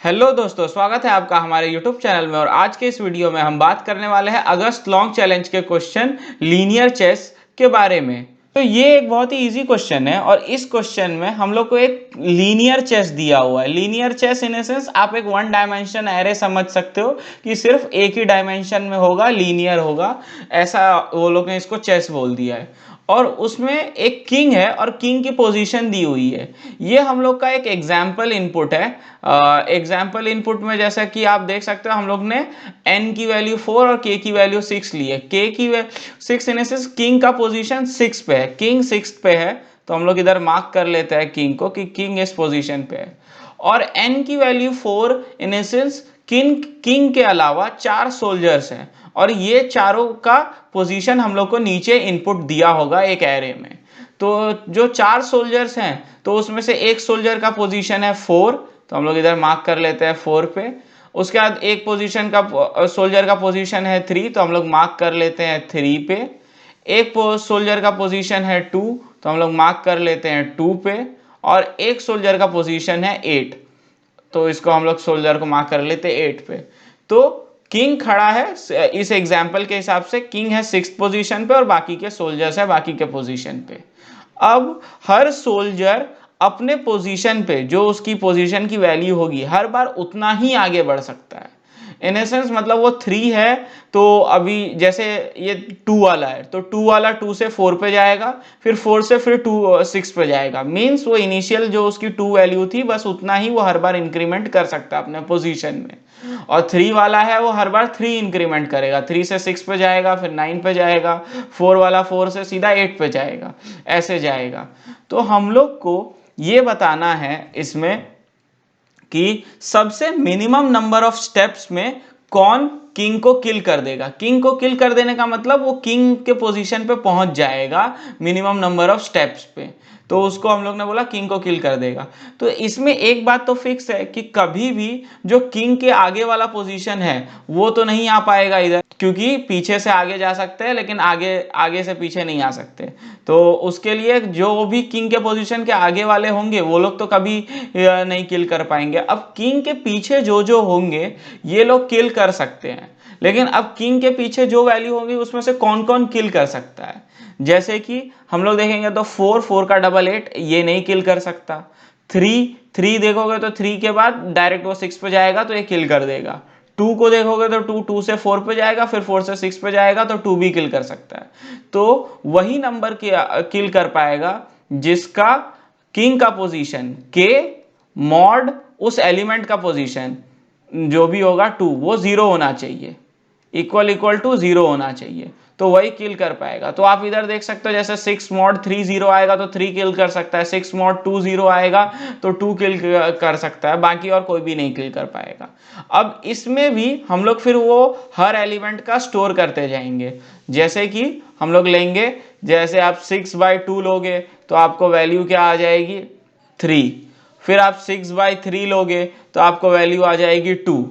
Hello दोस्तों, स्वागत है आपका हमारे YouTube चैनल में। और आज के इस वीडियो में हम बात करने वाले हैं अगस्त लॉन्ग चैलेंज के क्वेश्चन लीनियर चेस के बारे में। तो ये एक बहुत ही इजी क्वेश्चन है और इस क्वेश्चन में हम लोग को एक लीनियर चेस दिया हुआ है। लीनियर चेस इन एसेंस आप एक वन डायमेंशन एरे समझ सकते हो कि सिर्फ एक ही डायमेंशन में होगा, लीनियर होगा, ऐसा वो लोग ने इसको चेस बोल दिया है। और उसमें एक किंग है और किंग की पोजीशन दी हुई है। ये हम लोग का एक एग्जाम्पल इनपुट है। एग्जाम्पल इनपुट में जैसा कि आप देख सकते हो हम लोग ने n की वैल्यू 4 और k की वैल्यू 6 ली है। k की 6 इन सेंस किंग का पोजीशन 6 पे है, किंग 6 पे है, तो हम लोग इधर मार्क कर लेते हैं किंग को कि किंग इस पोजीशन पे है। और n की वैल्यू 4 इन एसेंस किंग के अलावा 4 सोल्जर्स हैं और ये चारों का पोजीशन हम लोग को नीचे इनपुट दिया होगा एक एरे में। तो जो 4 सोल्जर्स हैं तो उसमें से एक सोल्जर का पोजीशन है 4, तो हम लोग इधर मार्क कर लेते हैं 4 पे। उसके बाद एक पोजीशन का सोल्जर का पोजीशन है 3, तो हम लोग मार्क कर लेते हैं 3 पे। एक सोल्जर का पोजीशन है 2, तो हम लोग मार्क कर लेते हैं 2 पे। और एक सोल्जर का पोजीशन है 8, तो इसको हम लोग सोल्जर को मार्क कर लेते हैं 8 पे। तो किंग खड़ा है, इस एग्जाम्पल के हिसाब से किंग है 6th पोजीशन पे और बाकी के सोल्जर्स है बाकी के पोजीशन पे। अब हर सोल्जर अपने पोजीशन पे जो उसकी पोजीशन की वैल्यू होगी हर बार उतना ही आगे बढ़ सकता है। इन एसेंस मतलब वो 3 है, तो अभी जैसे ये 2 वाला है तो 2 वाला 2 से 4 पे जाएगा, फिर 4 से फिर 6 पे जाएगा। मींस वो इनिशियल जो उसकी 2 वैल्यू थी बस उतना ही वो हर बार इंक्रीमेंट कर सकता है अपने पोजीशन में। और 3 वाला है वो हर बार 3 इंक्रीमेंट करेगा, 3 से 6 पे जाएगा, फिर 9 पे जाएगा, 4 वाला 4 से सीधा 8 पे जाएगा, ऐसे जाएगा। तो हम लोग को ये बताना है इसमें कि सबसे मिनिमम नंबर ऑफ स्टेप्स में कौन किंग को किल कर देगा। किंग को किल कर देने का मतलब वो किंग के पोजीशन पे पहुंच जाएगा मिनिमम नंबर ऑफ स्टेप्स पे, तो उसको हम लोग ने बोला किंग को किल कर देगा। तो इसमें एक बात तो फिक्स है कि कभी भी जो किंग के आगे वाला पोजीशन है वो तो नहीं आ पाएगा इधर, क्योंकि पीछे से आगे जा सकते हैं लेकिन आगे आगे से पीछे नहीं आ सकते। तो उसके लिए जो भी किंग के पोजीशन के आगे वाले होंगे वो लोग तो कभी नहीं किल कर पाएंगे। अब किंग के पीछे जो जो होंगे ये लोग किल कर सकते हैं, लेकिन अब किंग के पीछे जो वैल्यू होगी उसमें से कौन कौन किल कर सकता है। जैसे कि हम लोग देखेंगे तो 4 का डबल 8 ये नहीं किल कर सकता। 3 देखोगे तो 3 के बाद डायरेक्ट वो 6 पे जाएगा तो ये किल कर देगा। 2 को देखोगे तो 2 से 4 पे जाएगा, फिर 4 से 6 पे जाएगा तो 2 भी किल कर सकता है। तो वही नंबर किल कर पाएगा जिसका किंग का पोजीशन के मॉड उस एलिमेंट का पोजीशन जो भी होगा 2 वो 0 होना चाहिए, इक्वल टू 0 होना चाहिए, तो वही किल कर पाएगा। तो आप इधर देख सकते हो जैसे 6 मॉड 3 0 आएगा तो 3 किल कर सकता है, 6 मॉड 2 0 आएगा तो 2 किल कर सकता है, बाकी और कोई भी नहीं किल कर पाएगा। अब इसमें भी हम लोग फिर वो हर एलिमेंट का स्टोर करते जाएंगे। जैसे कि हम लोग लेंगे, जैसे आप 6/2 लोगे तो आपको वैल्यू क्या आ जाएगी 3, फिर आप 6/3 लोगे तो आपको वैल्यू आ जाएगी 2।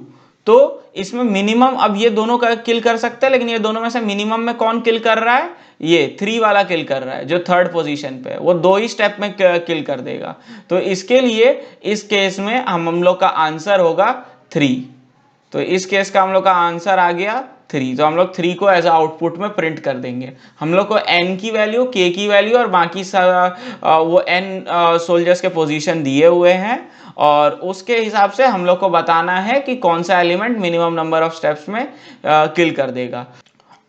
तो इसमें मिनिमम अब ये दोनों का किल कर सकते हैं, लेकिन ये दोनों में से मिनिमम में कौन किल कर रहा है, ये 3 वाला किल कर रहा है जो 3rd पोजीशन पे है, वो 2 ही स्टेप में किल कर देगा। तो इसके लिए इस केस में हम लोग का आंसर होगा 3। तो इस केस का हम लोग का आंसर आ गया 3, तो हम लोग 3 को एज आउटपुट में प्रिंट कर देंगे। हम लोग को n की वैल्यू, k की वैल्यू और बाकी वो n सोल्जर्स के पोजीशन दिए हुए हैं और उसके हिसाब से हम लोग को बताना है कि कौन सा element minimum number of steps में किल कर देगा।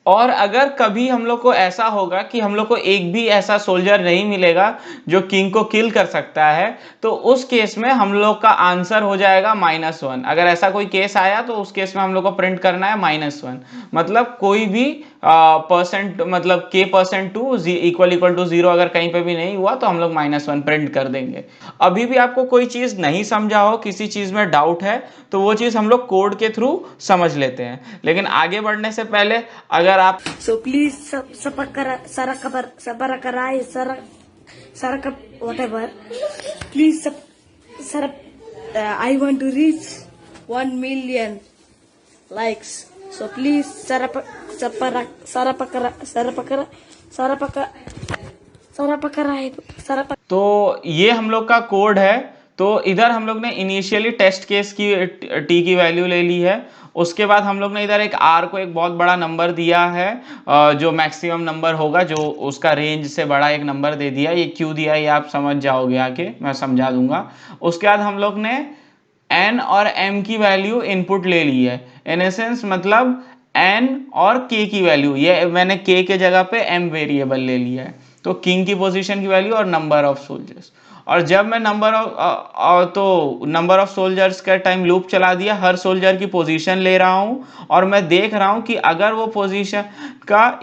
और अगर कभी हम लोग को ऐसा होगा कि हम लोग को एक भी ऐसा सोल्जर नहीं मिलेगा जो किंग को किल कर सकता है, तो उस केस में हम लोग का आंसर हो जाएगा -1। अगर ऐसा कोई केस आया तो उस केस में हम लोग को प्रिंट करना है -1, मतलब कोई भी परसेंट मतलब k%2 इक्वल टू 0 अगर कहीं पे भी नहीं हुआ तो हम लोग -1 प्रिंट कर देंगे। अभी भी आपको कोई चीज नहीं समझा हो, किसी चीज में डाउट है, तो वो चीज हम लोग कोड के थ्रू समझ लेते हैं। लेकिन आगे बढ़ने से पहले अगर आप So please whatever. Please I want to reach 1 million likes. So please तो ये हम लोग का कोड है, तो इधर हम लोग ने इनिशियली टेस्ट केस की टी की वैल्यू ले ली है। उसके बाद हम लोग ने इधर एक आर को एक बहुत बड़ा नंबर दिया है, जो मैक्सिमम नंबर होगा, जो उसका रेंज से बड़ा एक नंबर दे दिया। ये क्यों दिया ये आप समझ जाओगे आके, मैं समझा दूंगा। उसके बाद हम लोग ने n और m की वैल्यू इनपुट ले ली है। इन एसेंस मतलब n और k की वैल्यू, ये मैंने k के जगह पे m वेरिएबल ले लिया है। तो किंग की पोजीशन की वैल्यू और नंबर ऑफ सोल्जर्स। और जब मैं नंबर ऑफ सोल्जर्स का टाइम लूप चला दिया, हर सोल्जर की पोजीशन ले रहा हूं और मैं देख रहा हूं कि अगर वो पोजीशन का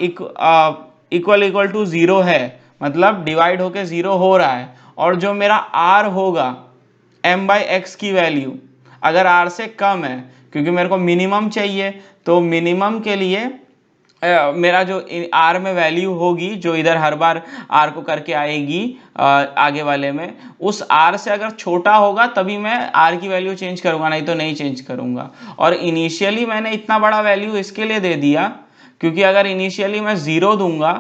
इक्वल टू 0 है, मतलब डिवाइड होके 0 हो रहा है, और जो मेरा r होगा m/x की वैल्यू अगर r से कम है, क्योंकि मेरे को मिनिमम चाहिए, तो मिनिमम के लिए मेरा जो r में वैल्यू होगी, जो इधर हर बार r को करके आएगी आगे वाले में, उस r से अगर छोटा होगा तभी मैं r की वैल्यू चेंज करूंगा, नहीं तो नहीं चेंज करूंगा। और इनिशियली मैंने इतना बड़ा वैल्यू इसके लिए दे दिया क्योंकि अगर इनिशियली मैं 0 दूंगा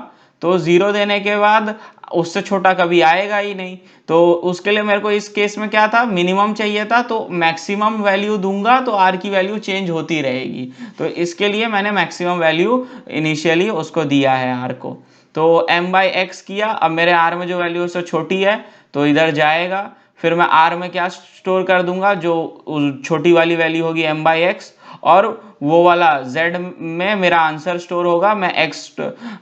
तो 0 देने के बाद उससे छोटा कभी आएगा ही नहीं। तो उसके लिए मेरे को इस केस में क्या था, मिनिमम चाहिए था, तो मैक्सिमम वैल्यू दूंगा तो r की वैल्यू चेंज होती रहेगी। तो इसके लिए मैंने मैक्सिमम वैल्यू इनिशियली उसको दिया है r को। तो m/x किया, अब मेरे r में जो वैल्यू उससे छोटी है तो इधर जाएगा, फिर मैं r में क्या स्टोर कर दूंगा, जो छोटी वाली वैल्यू होगी m/x, और वो वाला z में मेरा आंसर स्टोर होगा, मैं x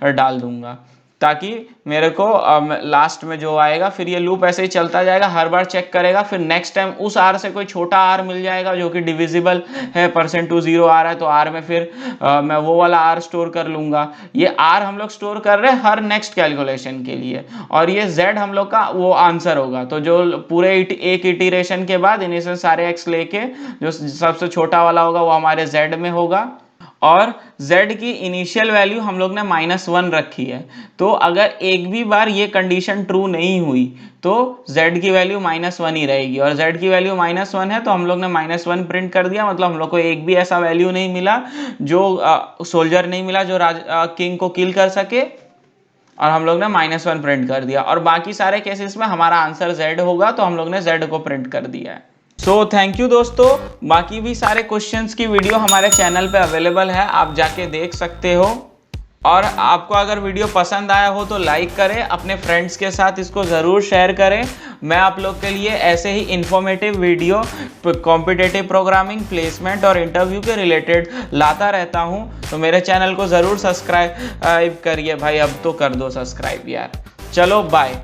डाल दूंगा ताकि मेरे को लास्ट में जो आएगा, फिर ये लूप ऐसे ही चलता जाएगा, हर बार चेक करेगा, फिर नेक्स्ट टाइम उस r से कोई छोटा r मिल जाएगा जो कि डिविजिबल है, %0 आ रहा है, तो r में फिर मैं वो वाला r स्टोर कर लूंगा। ये r हम लोग स्टोर कर रहे हैं हर नेक्स्ट कैलकुलेशन के लिए, और ये z हम लोग का वो आंसर होगा। तो जो पूरे एक इटरेशन के बाद इन्हीं से सारे x लेके जो सबसे छोटा वाला होगा वो हमारे z में होगा, और z की इनिशियल वैल्यू हम लोग ने -1 रखी है। तो अगर एक भी बार ये कंडीशन ट्रू नहीं हुई तो z की वैल्यू -1 ही रहेगी, और z की वैल्यू -1 है तो हम लोग ने -1 प्रिंट कर दिया। मतलब हम लोग को एक भी ऐसा वैल्यू नहीं मिला, जो सोल्जर नहीं मिला जो किंग को किल कर सके, और हम लोग ने -1 प्रिंट कर दिया। और बाकी सारे केसेस में हमारा आंसर z होगा तो हम लोग ने z को प्रिंट कर दिया है। सो थैंक यू दोस्तों, बाकी भी सारे क्वेश्चंस की वीडियो हमारे चैनल पे अवेलेबल है, आप जाके देख सकते हो। और आपको अगर वीडियो पसंद आया हो तो लाइक करें, अपने फ्रेंड्स के साथ इसको ज़रूर शेयर करें। मैं आप लोग के लिए ऐसे ही informative video competitive programming, placement और इंटरव्यू के रिलेटेड लाता रहता हूं, तो मेरे चैनल को ज़रूर सब्सक्राइब करिए भाई, अब तो कर दो सब्सक्राइब यार। चलो बाय।